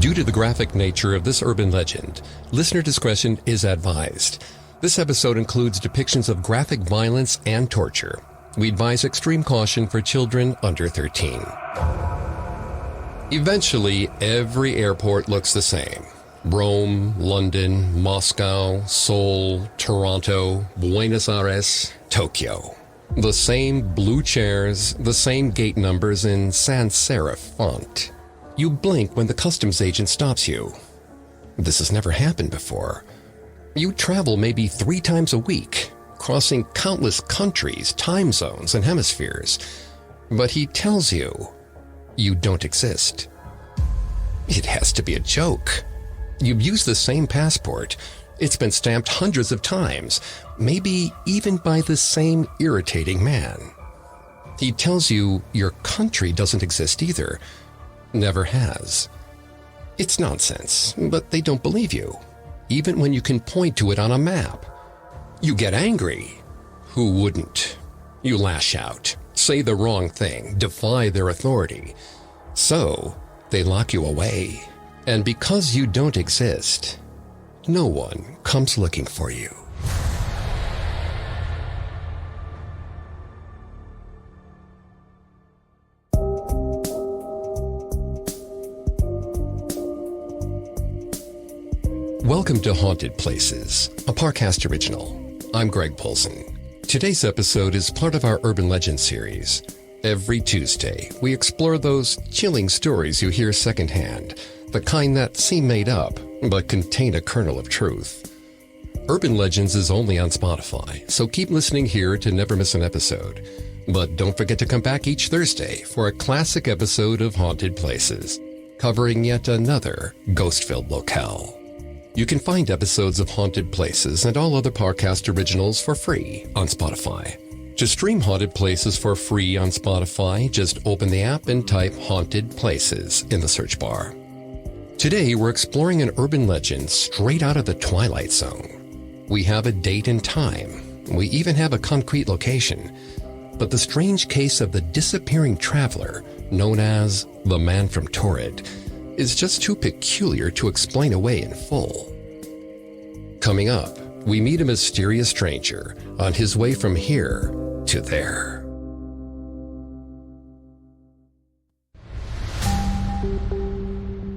Due to the graphic nature of this urban legend, listener discretion is advised. This episode includes depictions of graphic violence and torture. We advise extreme caution for children under 13. Eventually, every airport looks the same. Rome, London, Moscow, Seoul, Toronto, Buenos Aires, Tokyo. The same blue chairs, the same gate numbers in sans serif font. You blink when the customs agent stops you. This has never happened before. You travel maybe 3 times a week, crossing countless countries, time zones, and hemispheres. But he tells you, you don't exist. It has to be a joke. You've used the same passport. It's been stamped hundreds of times, maybe even by the same irritating man. He tells you your country doesn't exist either. Never has. It's nonsense, but they don't believe you, even when you can point to it on a map. You get angry. Who wouldn't? You lash out, say the wrong thing, defy their authority. So, they lock you away. And because you don't exist, no one comes looking for you. Welcome to Haunted Places, a Parcast original. I'm Greg Polson. Today's episode is part of our Urban Legend series. Every Tuesday, we explore those chilling stories you hear secondhand, the kind that seem made up, but contain a kernel of truth. Urban Legends is only on Spotify, so keep listening here to never miss an episode. But don't forget to come back each Thursday for a classic episode of Haunted Places, covering yet another ghost-filled locale. You can find episodes of Haunted Places and all other Parcast originals for free on Spotify. To stream Haunted Places for free on Spotify, just open the app and type Haunted Places in the search bar. Today, we're exploring an urban legend straight out of the Twilight Zone. We have a date and time. We even have a concrete location. But the strange case of the disappearing traveler, known as the Man from Taured, is just too peculiar to explain away in full. Coming up, we meet a mysterious stranger on his way from here to there.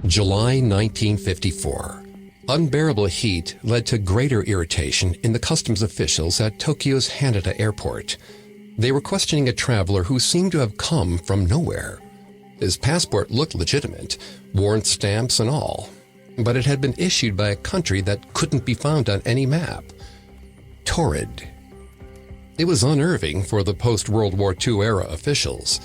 July 1954. Unbearable heat led to greater irritation in the customs officials at Tokyo's Haneda Airport. They were questioning a traveler who seemed to have come from nowhere. His passport looked legitimate, warrant stamps and all, but it had been issued by a country that couldn't be found on any map. Taured. It was unnerving for the post-World War II era officials.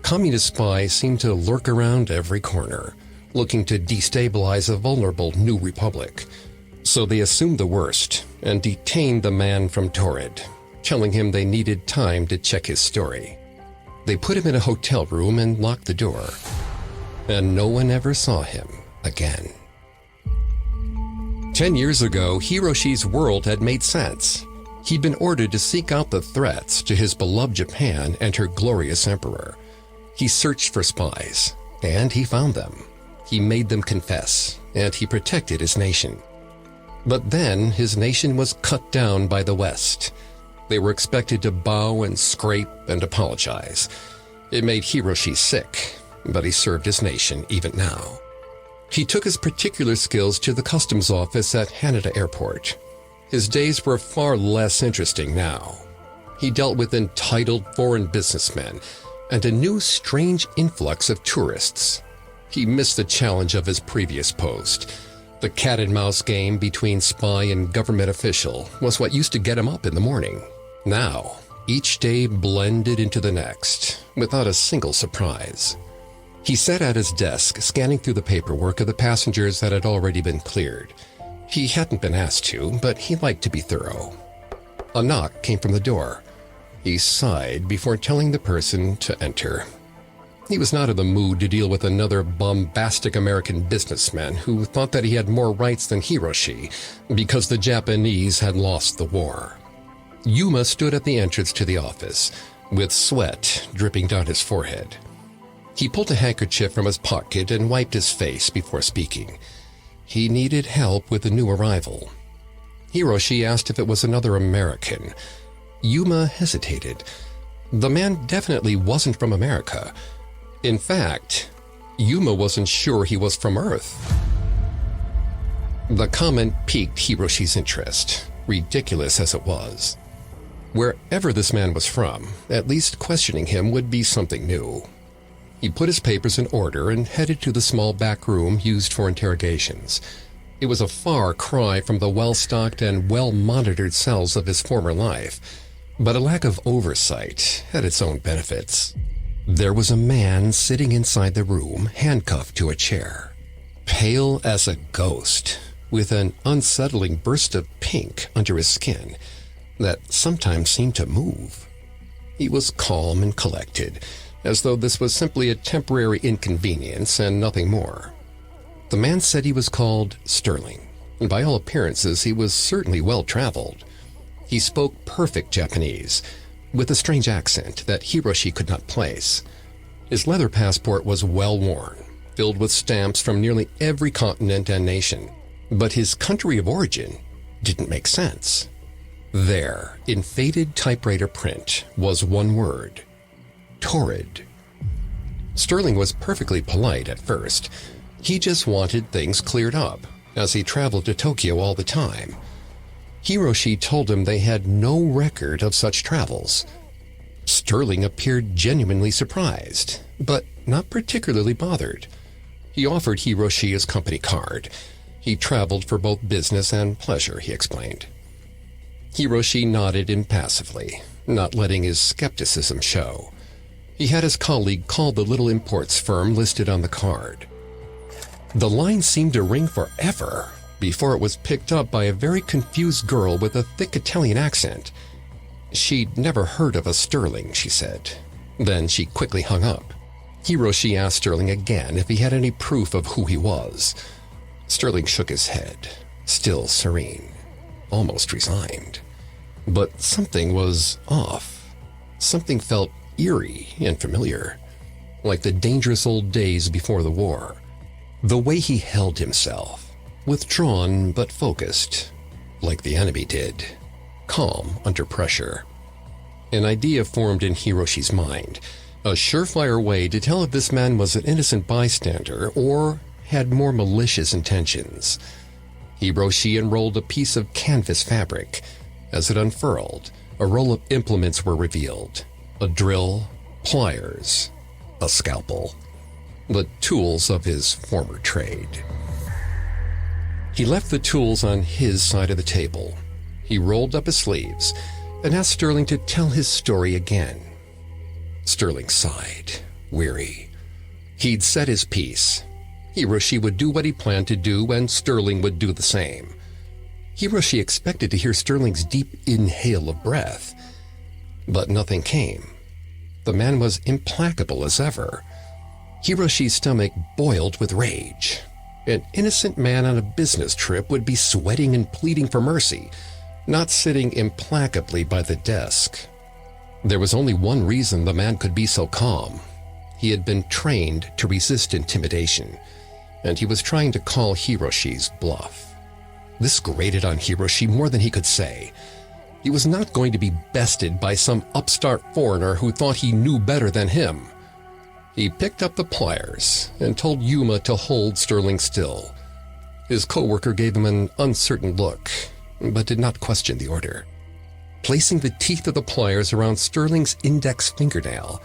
Communist spies seemed to lurk around every corner, looking to destabilize a vulnerable new republic. So they assumed the worst and detained the man from Taured, telling him they needed time to check his story. They put him in a hotel room and locked the door. And no one ever saw him again. 10 years ago, Hiroshi's world had made sense. He'd been ordered to seek out the threats to his beloved Japan and her glorious emperor. He searched for spies, and he found them. He made them confess, and he protected his nation. But then his nation was cut down by the West. They were expected to bow and scrape and apologize. It made Hiroshi sick, but he served his nation even now. He took his particular skills to the customs office at Haneda Airport. His days were far less interesting now. He dealt with entitled foreign businessmen and a new strange influx of tourists. He missed the challenge of his previous post. The cat-and-mouse game between spy and government official was what used to get him up in the morning. Now, each day blended into the next, without a single surprise. He sat at his desk, scanning through the paperwork of the passengers that had already been cleared. He hadn't been asked to, but he liked to be thorough. A knock came from the door. He sighed before telling the person to enter. He was not in the mood to deal with another bombastic American businessman who thought that he had more rights than Hiroshi because the Japanese had lost the war. Yuma stood at the entrance to the office, with sweat dripping down his forehead. He pulled a handkerchief from his pocket and wiped his face before speaking. He needed help with the new arrival. Hiroshi asked if it was another American. Yuma hesitated. The man definitely wasn't from America. In fact, Yuma wasn't sure he was from Earth. The comment piqued Hiroshi's interest, ridiculous as it was. Wherever this man was from, at least questioning him would be something new. He put his papers in order and headed to the small back room used for interrogations. It was a far cry from the well-stocked and well-monitored cells of his former life, but a lack of oversight had its own benefits. There was a man sitting inside the room, handcuffed to a chair, pale as a ghost, with an unsettling burst of pink under his skin that sometimes seemed to move. He was calm and collected, as though this was simply a temporary inconvenience and nothing more. The man said he was called Sterling, and by all appearances he was certainly well-traveled. He spoke perfect Japanese, with a strange accent that Hiroshi could not place. His leather passport was well-worn, filled with stamps from nearly every continent and nation, but his country of origin didn't make sense. There, in faded typewriter print, was one word: Taured. Sterling was perfectly polite at first. He just wanted things cleared up, as he traveled to Tokyo all the time. Hiroshi told him they had no record of such travels. Sterling appeared genuinely surprised, but not particularly bothered. He offered Hiroshi his company card. He traveled for both business and pleasure, he explained. Hiroshi nodded impassively, not letting his skepticism show. He had his colleague call the little imports firm listed on the card. The line seemed to ring forever before it was picked up by a very confused girl with a thick Italian accent. She'd never heard of a Sterling, she said. Then she quickly hung up. Hiroshi asked Sterling again if he had any proof of who he was. Sterling shook his head, still serene, almost resigned. But something was off. Something felt eerie and familiar, like the dangerous old days before the war. The way he held himself, withdrawn but focused, like the enemy did, calm under pressure. An idea formed in Hiroshi's mind, a surefire way to tell if this man was an innocent bystander or had more malicious intentions. Hiroshi unrolled a piece of canvas fabric. As it unfurled, a roll of implements were revealed: a drill, pliers, a scalpel, the tools of his former trade. He left the tools on his side of the table. He rolled up his sleeves and asked Sterling to tell his story again. Sterling sighed, weary. He'd said his piece. Hiroshi would do what he planned to do, and Sterling would do the same. Hiroshi expected to hear Sterling's deep inhale of breath, but nothing came. The man was implacable as ever. Hiroshi's stomach boiled with rage. An innocent man on a business trip would be sweating and pleading for mercy, not sitting implacably by the desk. There was only one reason the man could be so calm. He had been trained to resist intimidation, and he was trying to call Hiroshi's bluff. This grated on Hiroshi more than he could say. He was not going to be bested by some upstart foreigner who thought he knew better than him. He picked up the pliers and told Yuma to hold Sterling still. His coworker gave him an uncertain look, but did not question the order. Placing the teeth of the pliers around Sterling's index fingernail,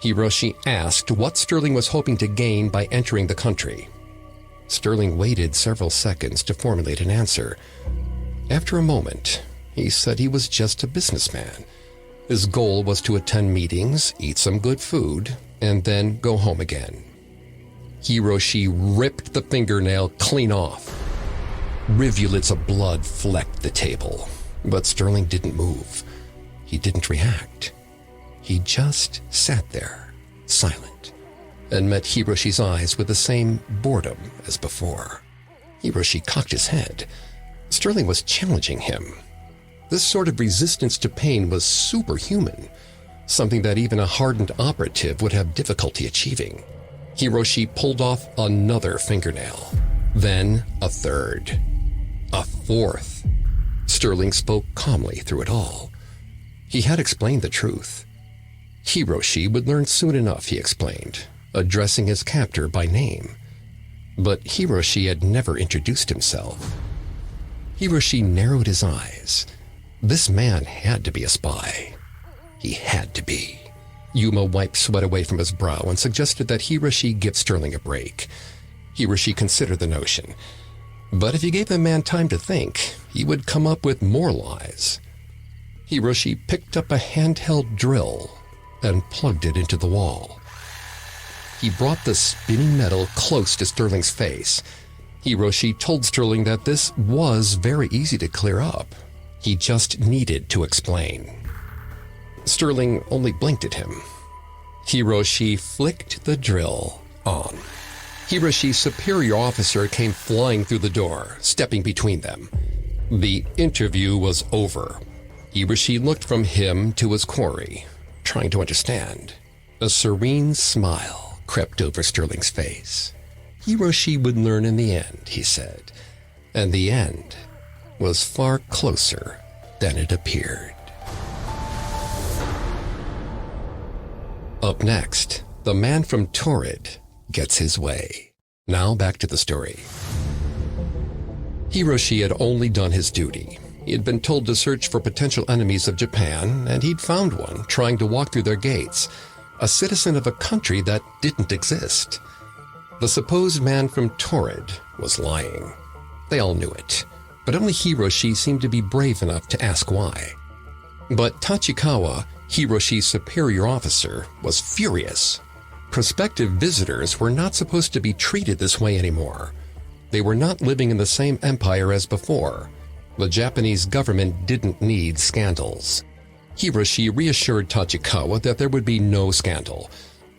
Hiroshi asked what Sterling was hoping to gain by entering the country. Sterling waited several seconds to formulate an answer. After a moment, he said he was just a businessman. His goal was to attend meetings, eat some good food, and then go home again. Hiroshi ripped the fingernail clean off. Rivulets of blood flecked the table, but Sterling didn't move. He didn't react. He just sat there, silent, and met Hiroshi's eyes with the same boredom as before. Hiroshi cocked his head. Sterling was challenging him. This sort of resistance to pain was superhuman. something that even a hardened operative would have difficulty achieving. Hiroshi pulled off another fingernail, then a third, a fourth. Sterling spoke calmly through it all. He had explained the truth. Hiroshi would learn soon enough, he explained, addressing his captor by name. But Hiroshi had never introduced himself. Hiroshi narrowed his eyes. This man had to be a spy. He had to be. Yuma wiped sweat away from his brow and suggested that Hiroshi give Sterling a break. Hiroshi considered the notion. But if he gave the man time to think, he would come up with more lies. Hiroshi picked up a handheld drill and plugged it into the wall. He brought the spinning metal close to Sterling's face. Hiroshi told Sterling that this was very easy to clear up. He just needed to explain. Sterling only blinked at him. Hiroshi flicked the drill on. Hiroshi's superior officer came flying through the door, stepping between them. The interview was over. Hiroshi looked from him to his quarry, trying to understand. A serene smile crept over Sterling's face. Hiroshi would learn in the end, he said, and the end was far closer than it appeared. Up next, the man from Taured gets his way. Now back to the story. Hiroshi had only done his duty. He had been told to search for potential enemies of Japan, and he'd found one trying to walk through their gates, a citizen of a country that didn't exist. The supposed man from Taured was lying. They all knew it, but only Hiroshi seemed to be brave enough to ask why. But Tachikawa, Hiroshi's superior officer, was furious. Prospective visitors were not supposed to be treated this way anymore. They were not living in the same empire as before. The Japanese government didn't need scandals. Hiroshi reassured Tachikawa that there would be no scandal.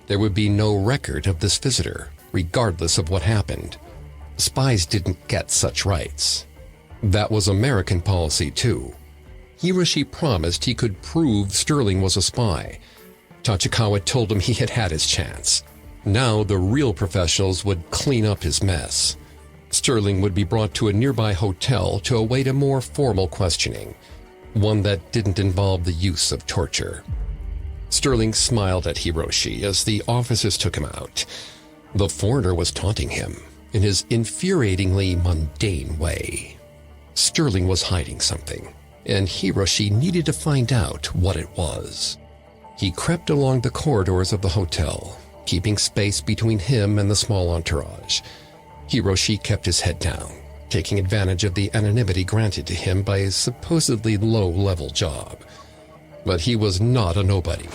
There would be no record of this visitor, regardless of what happened. Spies didn't get such rights. That was American policy, too. Hiroshi promised he could prove Sterling was a spy. Tachikawa told him he had had his chance. Now the real professionals would clean up his mess. Sterling would be brought to a nearby hotel to await a more formal questioning, one that didn't involve the use of torture. Sterling smiled at Hiroshi as the officers took him out. The foreigner was taunting him in his infuriatingly mundane way. Sterling was hiding something, and Hiroshi needed to find out what it was. He crept along the corridors of the hotel, keeping space between him and the small entourage. Hiroshi kept his head down, taking advantage of the anonymity granted to him by his supposedly low-level job. But he was not a nobody.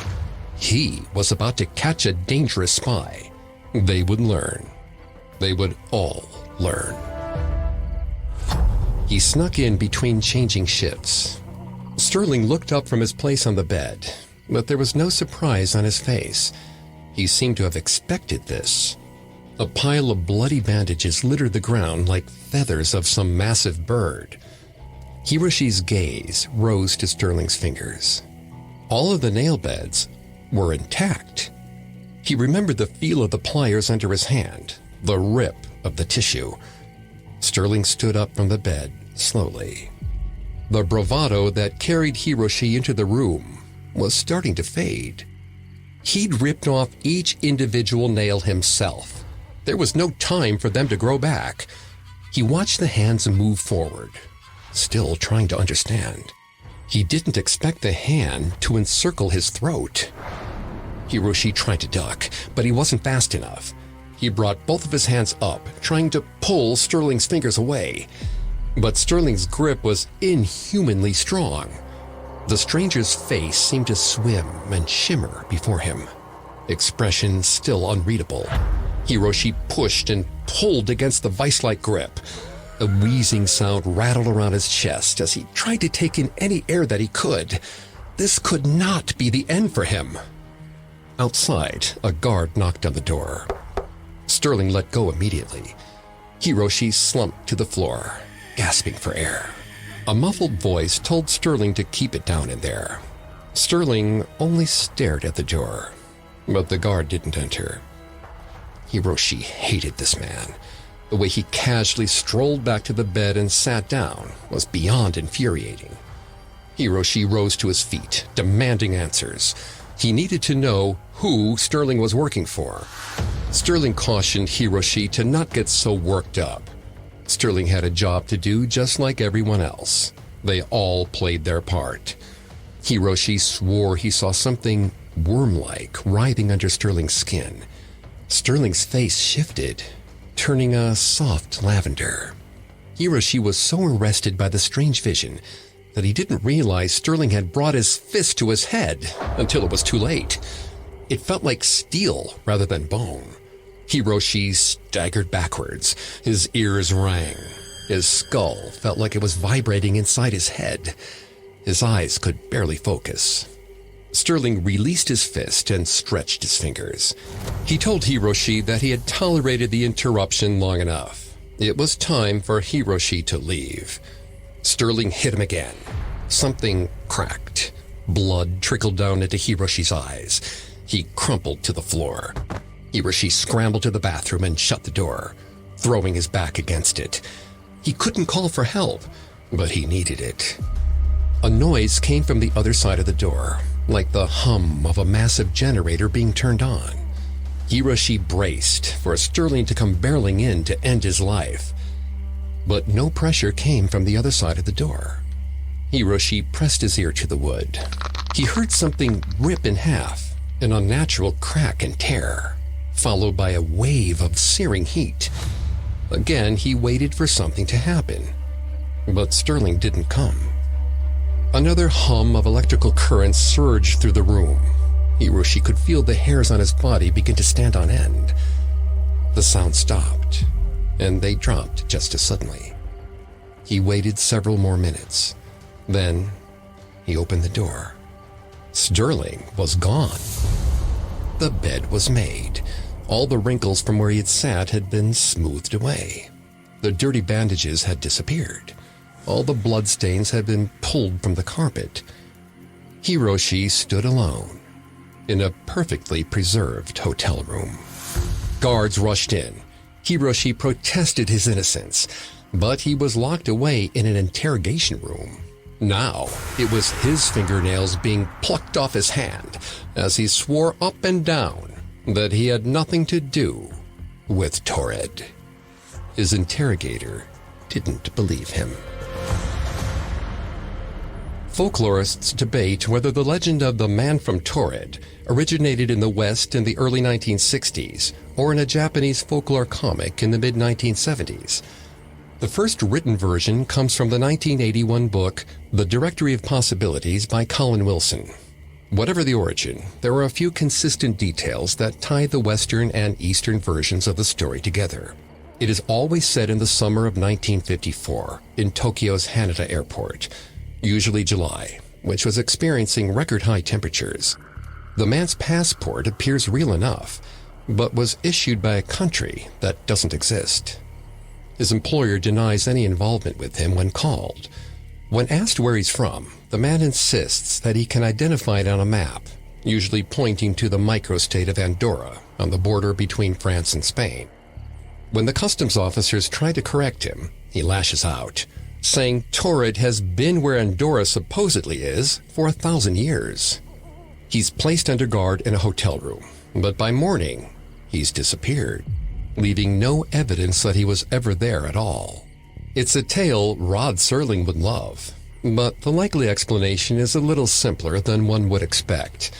He was about to catch a dangerous spy. They would learn. They would all learn. He snuck in between changing shifts. Sterling looked up from his place on the bed, but there was no surprise on his face. He seemed to have expected this. A pile of bloody bandages littered the ground like feathers of some massive bird. Hiroshi's gaze rose to Sterling's fingers. All of the nail beds were intact. He remembered the feel of the pliers under his hand, the rip of the tissue. Sterling stood up from the bed slowly. The bravado that carried Hiroshi into the room was starting to fade. He'd ripped off each individual nail himself. There was no time for them to grow back. He watched the hands move forward, still trying to understand. He didn't expect the hand to encircle his throat. Hiroshi tried to duck, but he wasn't fast enough. He brought both of his hands up, trying to pull Sterling's fingers away. But Sterling's grip was inhumanly strong. The stranger's face seemed to swim and shimmer before him, expression still unreadable. Hiroshi pushed and pulled against the vice-like grip. A wheezing sound rattled around his chest as he tried to take in any air that he could. This could not be the end for him. Outside, a guard knocked on the door. Sterling let go immediately. Hiroshi slumped to the floor, gasping for air. A muffled voice told Sterling to keep it down in there. Sterling only stared at the door, but the guard didn't enter. Hiroshi hated this man. The way he casually strolled back to the bed and sat down was beyond infuriating. Hiroshi rose to his feet, demanding answers. He needed to know who Sterling was working for. Sterling cautioned Hiroshi to not get so worked up. Sterling had a job to do just like everyone else. They all played their part. Hiroshi swore he saw something worm-like writhing under Sterling's skin. Sterling's face shifted, turning a soft lavender. Hiroshi was so arrested by the strange vision that he didn't realize Sterling had brought his fist to his head until it was too late. It felt like steel rather than bone. Hiroshi staggered backwards. His ears rang. His skull felt like it was vibrating inside his head. His eyes could barely focus. Sterling released his fist and stretched his fingers. He told Hiroshi that he had tolerated the interruption long enough. It was time for Hiroshi to leave. Sterling hit him again. Something cracked. Blood trickled down into Hiroshi's eyes. He crumpled to the floor. Hiroshi scrambled to the bathroom and shut the door, throwing his back against it. He couldn't call for help, but he needed it. A noise came from the other side of the door, like the hum of a massive generator being turned on. Hiroshi braced for Sterling to come barreling in to end his life. But no pressure came from the other side of the door. Hiroshi pressed his ear to the wood. He heard something rip in half, an unnatural crack and tear, followed by a wave of searing heat. Again, he waited for something to happen, but Sterling didn't come. Another hum of electrical currents surged through the room. Hiroshi could feel the hairs on his body begin to stand on end. The sound stopped, and they dropped just as suddenly. He waited several more minutes. Then, he opened the door. Sterling was gone. The bed was made. All the wrinkles from where he had sat had been smoothed away. The dirty bandages had disappeared. All the bloodstains had been pulled from the carpet. Hiroshi stood alone in a perfectly preserved hotel room. Guards rushed in. Hiroshi protested his innocence, but he was locked away in an interrogation room. Now, it was his fingernails being plucked off his hand as he swore up and down that he had nothing to do with Taured. His interrogator didn't believe him. Folklorists debate whether the legend of the man from Taured originated in the West in the early 1960s or in a Japanese folklore comic in the mid-1970s. The first written version comes from the 1981 book The Directory of Possibilities by Colin Wilson. Whatever the origin, there are a few consistent details that tie the Western and Eastern versions of the story together. It is always set in the summer of 1954 in Tokyo's Haneda Airport, usually July, which was experiencing record-high temperatures. The man's passport appears real enough, but was issued by a country that doesn't exist. His employer denies any involvement with him when called. When asked where he's from, the man insists that he can identify it on a map, usually pointing to the microstate of Andorra on the border between France and Spain. When the customs officers try to correct him, he lashes out, saying Taured has been where Andorra supposedly is for 1,000 years. He's placed under guard in a hotel room, but by morning, he's disappeared, leaving no evidence that he was ever there at all. It's a tale Rod Serling would love, but the likely explanation is a little simpler than one would expect.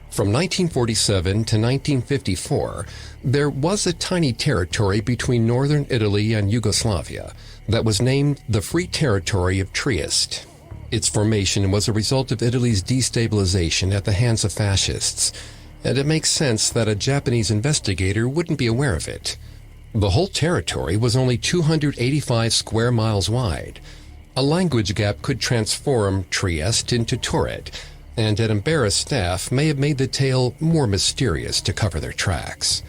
From 1947 to 1954, there was a tiny territory between northern Italy and Yugoslavia that was named the Free Territory of Trieste. Its formation was a result of Italy's destabilization at the hands of fascists, and it makes sense that a Japanese investigator wouldn't be aware of it. The whole territory was only 285 square miles wide. A language gap could transform Trieste into Taured, and an embarrassed staff may have made the tale more mysterious to cover their tracks.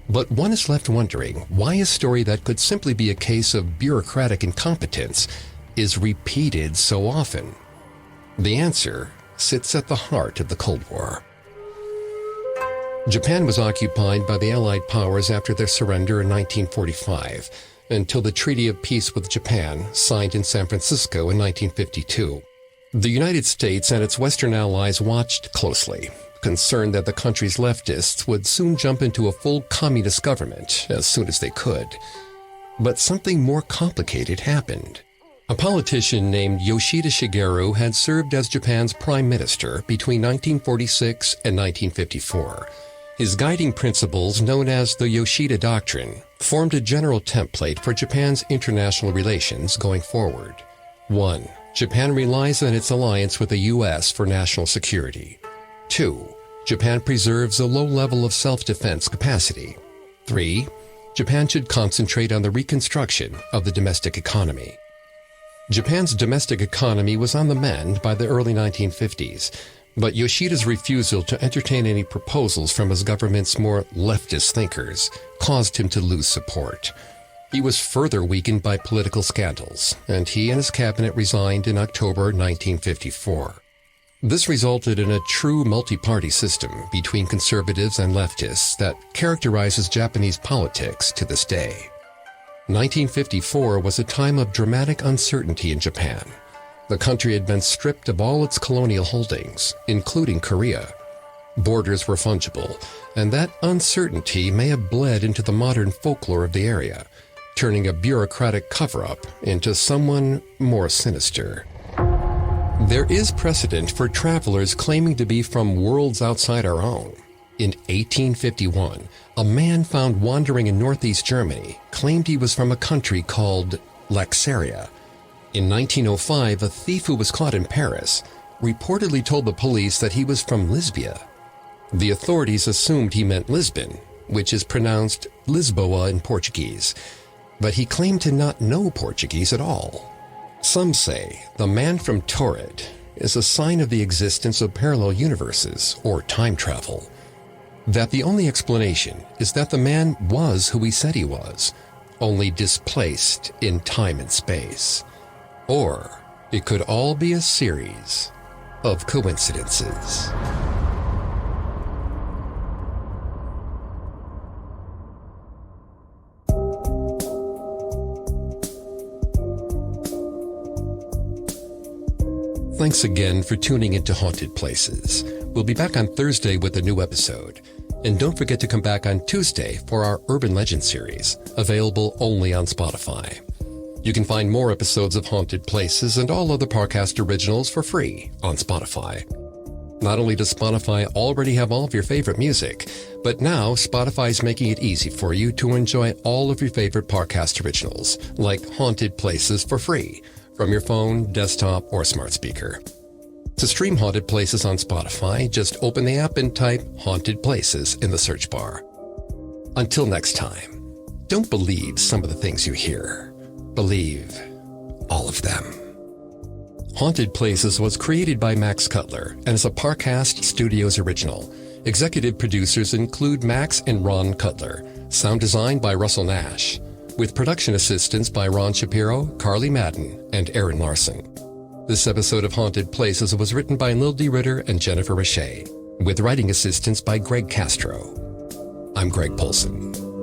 But one is left wondering why a story that could simply be a case of bureaucratic incompetence is repeated so often. The answer sits at the heart of the Cold War. Japan was occupied by the Allied powers after their surrender in 1945, until the Treaty of Peace with Japan, signed in San Francisco in 1952. The United States and its Western allies watched closely, concerned that the country's leftists would soon jump into a full communist government as soon as they could. But something more complicated happened. A politician named Yoshida Shigeru had served as Japan's prime minister between 1946 and 1954. His guiding principles, known as the Yoshida Doctrine, formed a general template for Japan's international relations going forward. 1. Japan relies on its alliance with the U.S. for national security. 2. Japan preserves a low level of self-defense capacity. 3. Japan should concentrate on the reconstruction of the domestic economy. Japan's domestic economy was on the mend by the early 1950s, but Yoshida's refusal to entertain any proposals from his government's more leftist thinkers caused him to lose support. He was further weakened by political scandals, and he and his cabinet resigned in October 1954. This resulted in a true multi-party system between conservatives and leftists that characterizes Japanese politics to this day. 1954 was a time of dramatic uncertainty in Japan. The country had been stripped of all its colonial holdings, including Korea. Borders were fungible, and that uncertainty may have bled into the modern folklore of the area, turning a bureaucratic cover-up into someone more sinister. There is precedent for travelers claiming to be from worlds outside our own. In 1851, a man found wandering in northeast Germany claimed he was from a country called Laxaria. In 1905, a thief who was caught in Paris reportedly told the police that he was from Lisbia. The authorities assumed he meant Lisbon, which is pronounced Lisboa in Portuguese, but he claimed to not know Portuguese at all. Some say the man from Taured is a sign of the existence of parallel universes or time travel. That the only explanation is that the man was who he said he was, only displaced in time and space. Or it could all be a series of coincidences. Thanks again for tuning into Haunted Places. We'll be back on Thursday with a new episode. And don't forget to come back on Tuesday for our Urban Legend series, available only on Spotify. You can find more episodes of Haunted Places and all other Parcast originals for free on Spotify. Not only does Spotify already have all of your favorite music, but now Spotify is making it easy for you to enjoy all of your favorite Parcast originals, like Haunted Places, for free from your phone, desktop, or smart speaker. To stream Haunted Places on Spotify, just open the app and type Haunted Places in the search bar. Until next time, don't believe some of the things you hear. Believe all of them. Haunted Places was created by Max Cutler and is a Parcast Studios original. Executive producers include Max and Ron Cutler. Sound design by Russell Nash. With production assistance by Ron Shapiro, Carly Madden, and Aaron Larson. This episode of Haunted Places was written by Lil D. Ritter and Jennifer Richey, with writing assistance by Greg Castro. I'm Greg Polson.